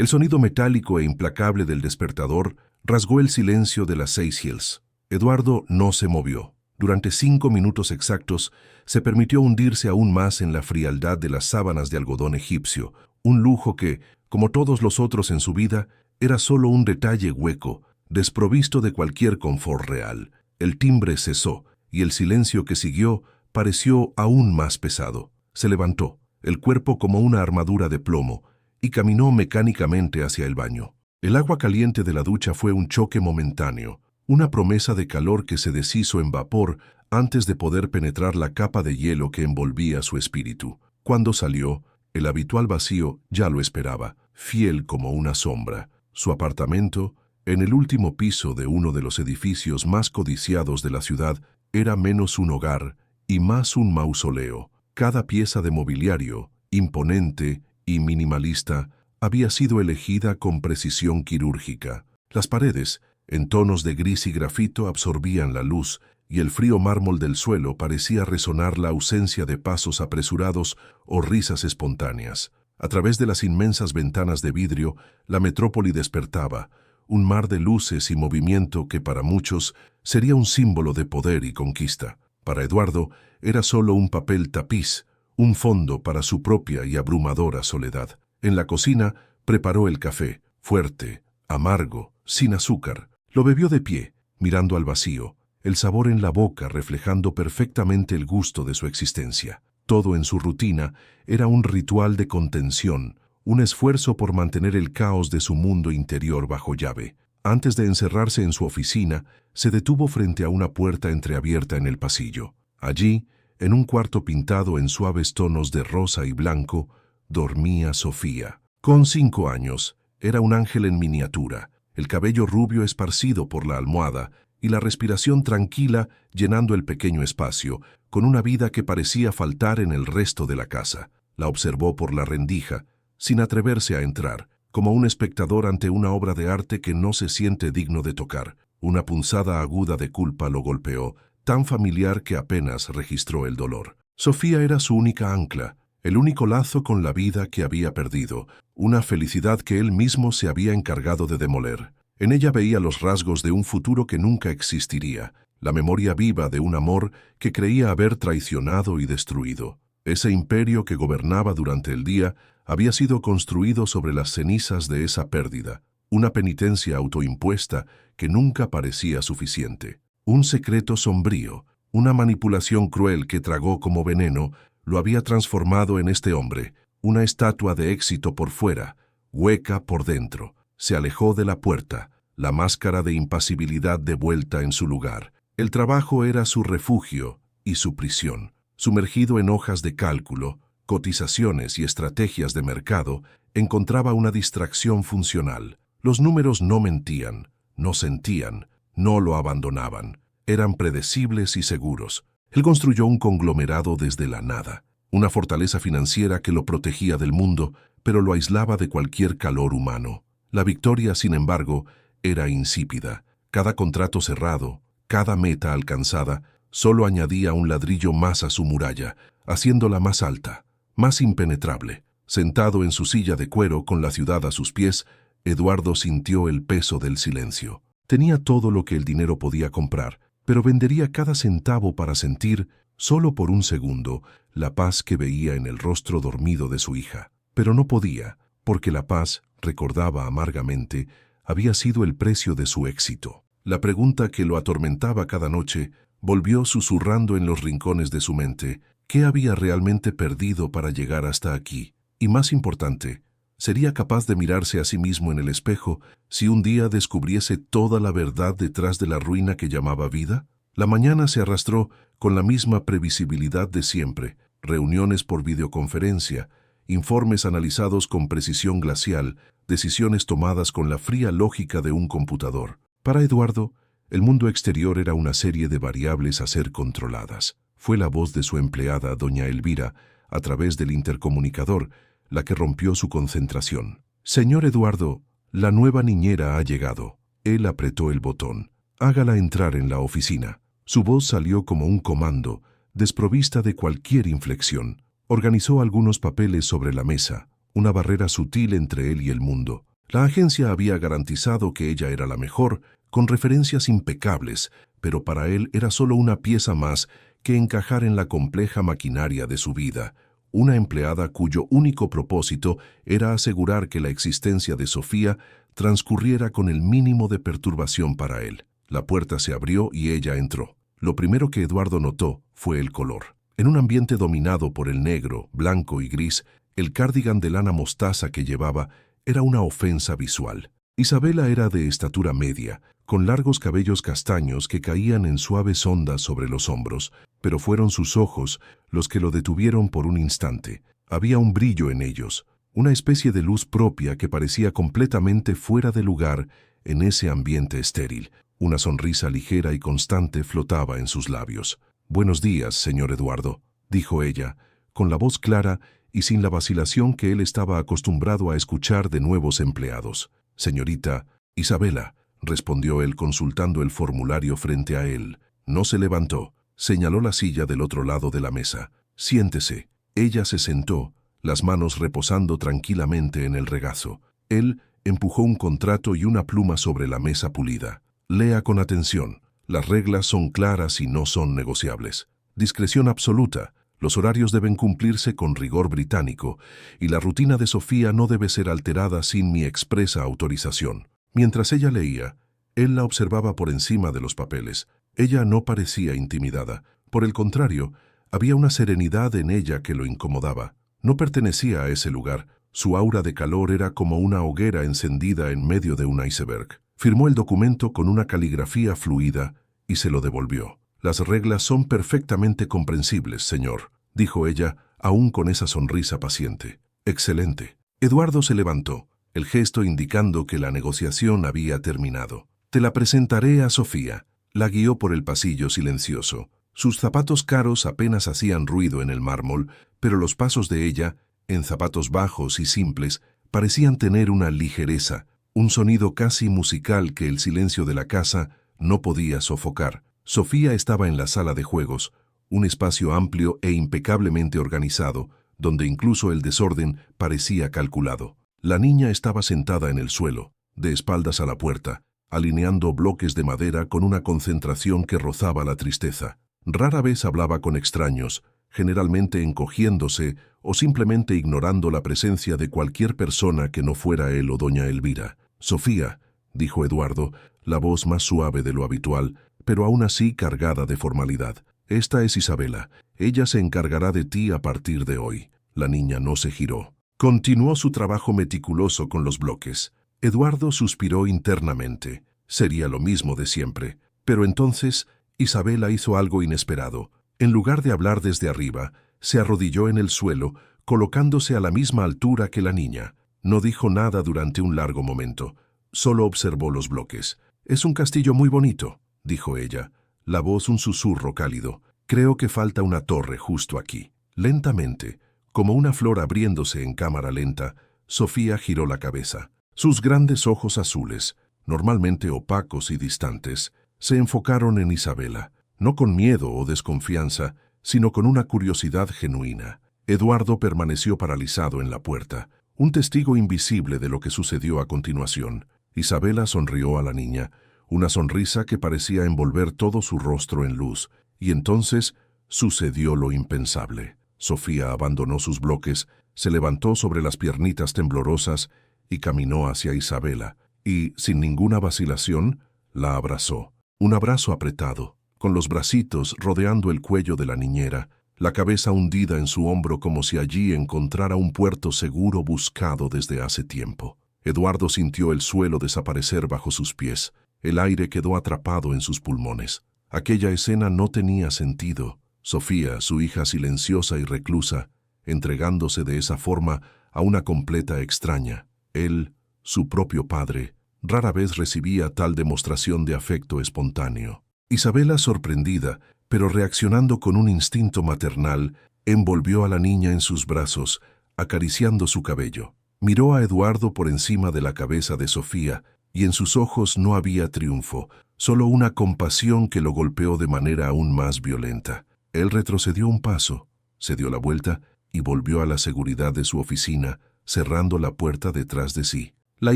El sonido metálico e implacable del despertador rasgó el silencio de las 6 Hills. Eduardo no se movió. Durante 5 minutos exactos, se permitió hundirse aún más en la frialdad de las sábanas de algodón egipcio, un lujo que, como todos los otros en su vida, era solo un detalle hueco, desprovisto de cualquier confort real. El timbre cesó, y el silencio que siguió pareció aún más pesado. Se levantó, el cuerpo como una armadura de plomo, y caminó mecánicamente hacia el baño. El agua caliente de la ducha fue un choque momentáneo, una promesa de calor que se deshizo en vapor antes de poder penetrar la capa de hielo que envolvía su espíritu. Cuando salió, el habitual vacío ya lo esperaba, fiel como una sombra. Su apartamento, en el último piso de uno de los edificios más codiciados de la ciudad, era menos un hogar y más un mausoleo. Cada pieza de mobiliario, imponente y minimalista, había sido elegida con precisión quirúrgica. Las paredes, en tonos de gris y grafito, absorbían la luz, y el frío mármol del suelo parecía resonar la ausencia de pasos apresurados o risas espontáneas. A través de las inmensas ventanas de vidrio, la metrópoli despertaba, un mar de luces y movimiento que para muchos sería un símbolo de poder y conquista. Para Eduardo era solo un papel tapiz, un fondo para su propia y abrumadora soledad. En la cocina preparó el café, fuerte, amargo, sin azúcar. Lo bebió de pie, mirando al vacío, el sabor en la boca reflejando perfectamente el gusto de su existencia. Todo en su rutina era un ritual de contención, un esfuerzo por mantener el caos de su mundo interior bajo llave. Antes de encerrarse en su oficina, se detuvo frente a una puerta entreabierta en el pasillo. Allí, en un cuarto pintado en suaves tonos de rosa y blanco, dormía Sofía. Con 5 años, era un ángel en miniatura, el cabello rubio esparcido por la almohada y la respiración tranquila llenando el pequeño espacio, con una vida que parecía faltar en el resto de la casa. La observó por la rendija, sin atreverse a entrar, como un espectador ante una obra de arte que no se siente digno de tocar. Una punzada aguda de culpa lo golpeó, tan familiar que apenas registró el dolor. Sofía era su única ancla, el único lazo con la vida que había perdido, una felicidad que él mismo se había encargado de demoler. En ella veía los rasgos de un futuro que nunca existiría, la memoria viva de un amor que creía haber traicionado y destruido. Ese imperio que gobernaba durante el día había sido construido sobre las cenizas de esa pérdida, una penitencia autoimpuesta que nunca parecía suficiente. Un secreto sombrío, una manipulación cruel que tragó como veneno, lo había transformado en este hombre, una estatua de éxito por fuera, hueca por dentro. Se alejó de la puerta, la máscara de impasibilidad de vuelta en su lugar. El trabajo era su refugio y su prisión. Sumergido en hojas de cálculo, cotizaciones y estrategias de mercado, encontraba una distracción funcional. Los números no mentían, no sentían, no lo abandonaban. Eran predecibles y seguros. Él construyó un conglomerado desde la nada, una fortaleza financiera que lo protegía del mundo, pero lo aislaba de cualquier calor humano. La victoria, sin embargo, era insípida. Cada contrato cerrado, cada meta alcanzada, solo añadía un ladrillo más a su muralla, haciéndola más alta, más impenetrable. Sentado en su silla de cuero con la ciudad a sus pies, Eduardo sintió el peso del silencio. Tenía todo lo que el dinero podía comprar, pero vendería cada centavo para sentir, solo por un segundo, la paz que veía en el rostro dormido de su hija. Pero no podía, porque la paz, recordaba amargamente, había sido el precio de su éxito. La pregunta que lo atormentaba cada noche volvió susurrando en los rincones de su mente. ¿Qué había realmente perdido para llegar hasta aquí? Y más importante, ¿sería capaz de mirarse a sí mismo en el espejo si un día descubriese toda la verdad detrás de la ruina que llamaba vida? La mañana se arrastró con la misma previsibilidad de siempre, reuniones por videoconferencia, informes analizados con precisión glacial, decisiones tomadas con la fría lógica de un computador. Para Eduardo, el mundo exterior era una serie de variables a ser controladas. Fue la voz de su empleada, doña Elvira, a través del intercomunicador, la que rompió su concentración. «Señor Eduardo, la nueva niñera ha llegado». Él apretó el botón. «Hágala entrar en la oficina». Su voz salió como un comando, desprovista de cualquier inflexión. Organizó algunos papeles sobre la mesa, una barrera sutil entre él y el mundo. La agencia había garantizado que ella era la mejor, con referencias impecables, pero para él era solo una pieza más que encajar en la compleja maquinaria de su vida, una empleada cuyo único propósito era asegurar que la existencia de Sofía transcurriera con el mínimo de perturbación para él. La puerta se abrió y ella entró. Lo primero que Eduardo notó fue el color. En un ambiente dominado por el negro, blanco y gris, el cardigan de lana mostaza que llevaba era una ofensa visual. Isabela era de estatura media, con largos cabellos castaños que caían en suaves ondas sobre los hombros, pero fueron sus ojos los que lo detuvieron por un instante. Había un brillo en ellos, una especie de luz propia que parecía completamente fuera de lugar en ese ambiente estéril. Una sonrisa ligera y constante flotaba en sus labios. «Buenos días, señor Eduardo», dijo ella, con la voz clara y sin la vacilación que él estaba acostumbrado a escuchar de nuevos empleados. «Señorita Isabela», respondió él consultando el formulario frente a él. No se levantó. Señaló la silla del otro lado de la mesa. «Siéntese». Ella se sentó, las manos reposando tranquilamente en el regazo. Él empujó un contrato y una pluma sobre la mesa pulida. «Lea con atención. Las reglas son claras y no son negociables. Discreción absoluta. Los horarios deben cumplirse con rigor británico y la rutina de Sofía no debe ser alterada sin mi expresa autorización». Mientras ella leía, él la observaba por encima de los papeles. Ella no parecía intimidada. Por el contrario, había una serenidad en ella que lo incomodaba. No pertenecía a ese lugar. Su aura de calor era como una hoguera encendida en medio de un iceberg. Firmó el documento con una caligrafía fluida y se lo devolvió. «Las reglas son perfectamente comprensibles, señor», dijo ella, aún con esa sonrisa paciente. «Excelente». Eduardo se levantó, el gesto indicando que la negociación había terminado. «Te la presentaré a Sofía». La guió por el pasillo silencioso. Sus zapatos caros apenas hacían ruido en el mármol, pero los pasos de ella, en zapatos bajos y simples, parecían tener una ligereza, un sonido casi musical que el silencio de la casa no podía sofocar. Sofía estaba en la sala de juegos, un espacio amplio e impecablemente organizado, donde incluso el desorden parecía calculado. La niña estaba sentada en el suelo, de espaldas a la puerta, alineando bloques de madera con una concentración que rozaba la tristeza. Rara vez hablaba con extraños, generalmente encogiéndose o simplemente ignorando la presencia de cualquier persona que no fuera él o doña Elvira. «Sofía», dijo Eduardo, la voz más suave de lo habitual, pero aún así cargada de formalidad. «Esta es Isabela. Ella se encargará de ti a partir de hoy». La niña no se giró. Continuó su trabajo meticuloso con los bloques. Eduardo suspiró internamente. Sería lo mismo de siempre. Pero entonces Isabela hizo algo inesperado. En lugar de hablar desde arriba, se arrodilló en el suelo, colocándose a la misma altura que la niña. No dijo nada durante un largo momento. Solo observó los bloques. «Es un castillo muy bonito», dijo ella, la voz un susurro cálido. «Creo que falta una torre justo aquí». Lentamente, como una flor abriéndose en cámara lenta, Sofía giró la cabeza. Sus grandes ojos azules, normalmente opacos y distantes, se enfocaron en Isabela, no con miedo o desconfianza, sino con una curiosidad genuina. Eduardo permaneció paralizado en la puerta, un testigo invisible de lo que sucedió a continuación. Isabela sonrió a la niña, una sonrisa que parecía envolver todo su rostro en luz, y entonces sucedió lo impensable. Sofía abandonó sus bloques, se levantó sobre las piernitas temblorosas y caminó hacia Isabela, y, sin ninguna vacilación, la abrazó. Un abrazo apretado, con los bracitos rodeando el cuello de la niñera, la cabeza hundida en su hombro como si allí encontrara un puerto seguro buscado desde hace tiempo. Eduardo sintió el suelo desaparecer bajo sus pies. El aire quedó atrapado en sus pulmones. Aquella escena no tenía sentido. Sofía, su hija silenciosa y reclusa, entregándose de esa forma a una completa extraña. Él, su propio padre, rara vez recibía tal demostración de afecto espontáneo. Isabela, sorprendida, pero reaccionando con un instinto maternal, envolvió a la niña en sus brazos, acariciando su cabello. Miró a Eduardo por encima de la cabeza de Sofía, y en sus ojos no había triunfo, solo una compasión que lo golpeó de manera aún más violenta. Él retrocedió un paso, se dio la vuelta y volvió a la seguridad de su oficina, cerrando la puerta detrás de sí. La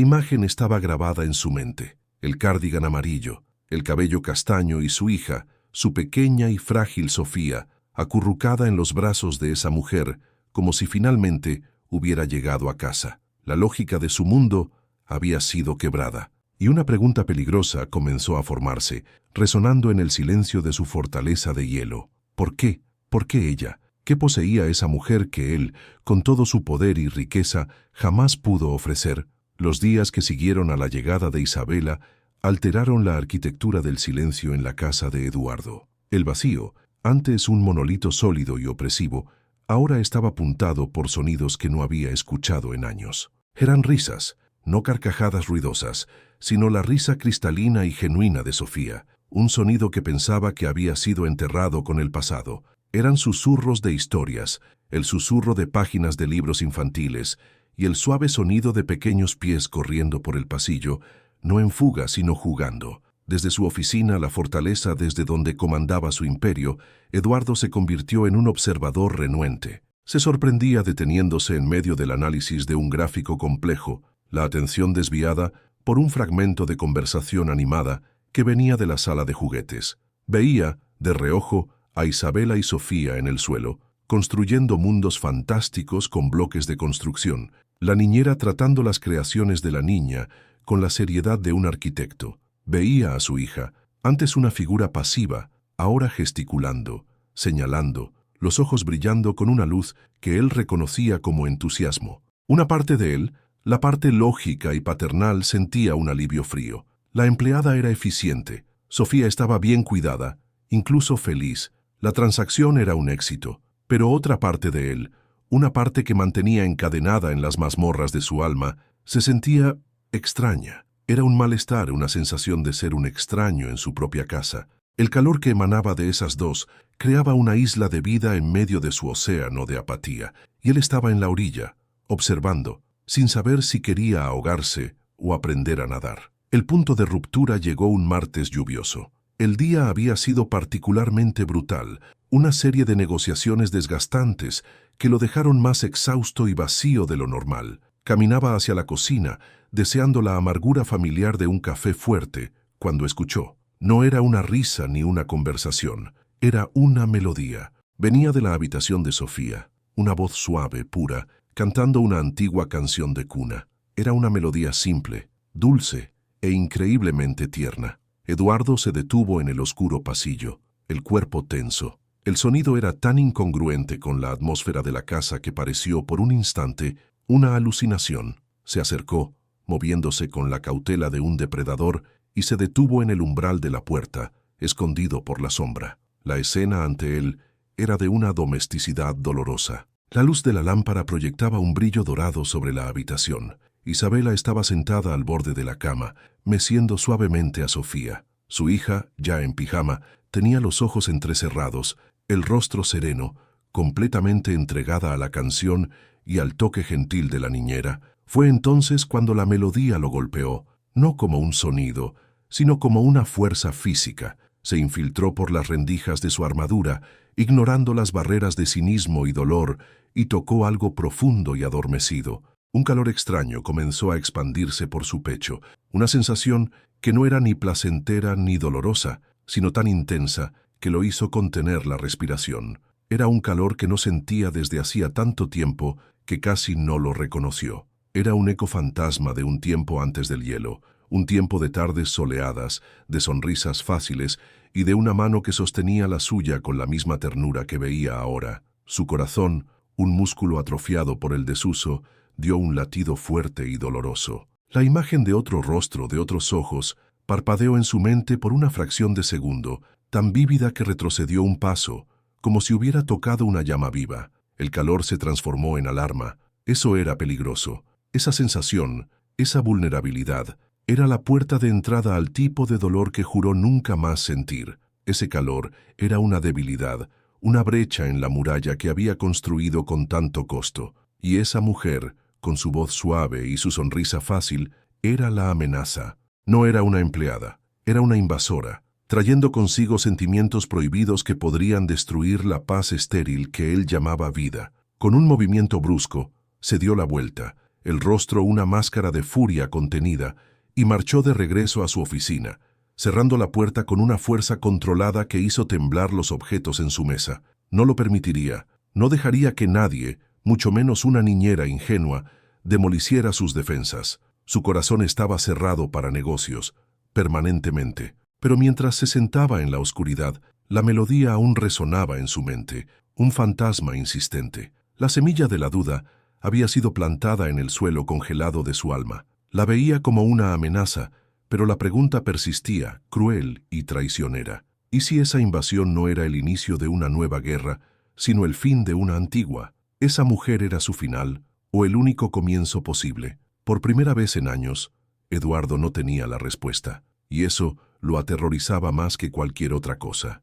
imagen estaba grabada en su mente. El cardigan amarillo, el cabello castaño y su hija, su pequeña y frágil Sofía, acurrucada en los brazos de esa mujer, como si finalmente hubiera llegado a casa. La lógica de su mundo había sido quebrada, y una pregunta peligrosa comenzó a formarse, resonando en el silencio de su fortaleza de hielo. ¿Por qué? ¿Por qué ella? ¿Qué poseía esa mujer que él, con todo su poder y riqueza, jamás pudo ofrecer? Los días que siguieron a la llegada de Isabela alteraron la arquitectura del silencio en la casa de Eduardo. El vacío, antes un monolito sólido y opresivo, ahora estaba puntado por sonidos que no había escuchado en años. Eran risas, no carcajadas ruidosas, sino la risa cristalina y genuina de Sofía, un sonido que pensaba que había sido enterrado con el pasado. Eran susurros de historias, el susurro de páginas de libros infantiles y el suave sonido de pequeños pies corriendo por el pasillo, no en fuga sino jugando. Desde su oficina, la fortaleza desde donde comandaba su imperio, Eduardo se convirtió en un observador renuente. Se sorprendía deteniéndose en medio del análisis de un gráfico complejo, la atención desviada por un fragmento de conversación animada que venía de la sala de juguetes. Veía, de reojo, a Isabela y Sofía en el suelo, construyendo mundos fantásticos con bloques de construcción, la niñera tratando las creaciones de la niña con la seriedad de un arquitecto. Veía a su hija, antes una figura pasiva, ahora gesticulando, señalando, los ojos brillando con una luz que él reconocía como entusiasmo. Una parte de él, la parte lógica y paternal, sentía un alivio frío. La empleada era eficiente, Sofía estaba bien cuidada, incluso feliz. La transacción era un éxito, pero otra parte de él, una parte que mantenía encadenada en las mazmorras de su alma, se sentía extraña. Era un malestar, una sensación de ser un extraño en su propia casa. El calor que emanaba de esas dos creaba una isla de vida en medio de su océano de apatía, y él estaba en la orilla, observando, sin saber si quería ahogarse o aprender a nadar. El punto de ruptura llegó un martes lluvioso. El día había sido particularmente brutal, una serie de negociaciones desgastantes que lo dejaron más exhausto y vacío de lo normal. Caminaba hacia la cocina, deseando la amargura familiar de un café fuerte, cuando escuchó. No era una risa ni una conversación, era una melodía. Venía de la habitación de Sofía, una voz suave, pura, cantando una antigua canción de cuna. Era una melodía simple, dulce e increíblemente tierna. Eduardo se detuvo en el oscuro pasillo, el cuerpo tenso. El sonido era tan incongruente con la atmósfera de la casa que pareció por un instante una alucinación. Se acercó, moviéndose con la cautela de un depredador, y se detuvo en el umbral de la puerta, escondido por la sombra. La escena ante él era de una domesticidad dolorosa. La luz de la lámpara proyectaba un brillo dorado sobre la habitación. Isabela estaba sentada al borde de la cama, meciendo suavemente a Sofía. Su hija, ya en pijama, tenía los ojos entrecerrados, el rostro sereno, completamente entregada a la canción y al toque gentil de la niñera. Fue entonces cuando la melodía lo golpeó, no como un sonido, sino como una fuerza física. Se infiltró por las rendijas de su armadura, ignorando las barreras de cinismo y dolor, y tocó algo profundo y adormecido. Un calor extraño comenzó a expandirse por su pecho, una sensación que no era ni placentera ni dolorosa, sino tan intensa que lo hizo contener la respiración. Era un calor que no sentía desde hacía tanto tiempo que casi no lo reconoció. Era un eco fantasma de un tiempo antes del hielo, un tiempo de tardes soleadas, de sonrisas fáciles y de una mano que sostenía la suya con la misma ternura que veía ahora. Su corazón, un músculo atrofiado por el desuso, dio un latido fuerte y doloroso. La imagen de otro rostro, de otros ojos, parpadeó en su mente por una fracción de segundo, tan vívida que retrocedió un paso, como si hubiera tocado una llama viva. El calor se transformó en alarma. Eso era peligroso. Esa sensación, esa vulnerabilidad, era la puerta de entrada al tipo de dolor que juró nunca más sentir. Ese calor era una debilidad, una brecha en la muralla que había construido con tanto costo. Y esa mujer, con su voz suave y su sonrisa fácil, era la amenaza. No era una empleada, era una invasora, trayendo consigo sentimientos prohibidos que podrían destruir la paz estéril que él llamaba vida. Con un movimiento brusco, se dio la vuelta. el rostro una máscara de furia contenida, y marchó de regreso a su oficina, cerrando la puerta con una fuerza controlada que hizo temblar los objetos en su mesa. No lo permitiría, no dejaría que nadie, mucho menos una niñera ingenua, demoliciera sus defensas. Su corazón estaba cerrado para negocios, permanentemente. Pero mientras se sentaba en la oscuridad, la melodía aún resonaba en su mente, un fantasma insistente. La semilla de la duda había sido plantada en el suelo congelado de su alma. La veía como una amenaza, pero la pregunta persistía, cruel y traicionera. ¿Y si esa invasión no era el inicio de una nueva guerra, sino el fin de una antigua? ¿Esa mujer era su final o el único comienzo posible? Por primera vez en años, Eduardo no tenía la respuesta, y eso lo aterrorizaba más que cualquier otra cosa.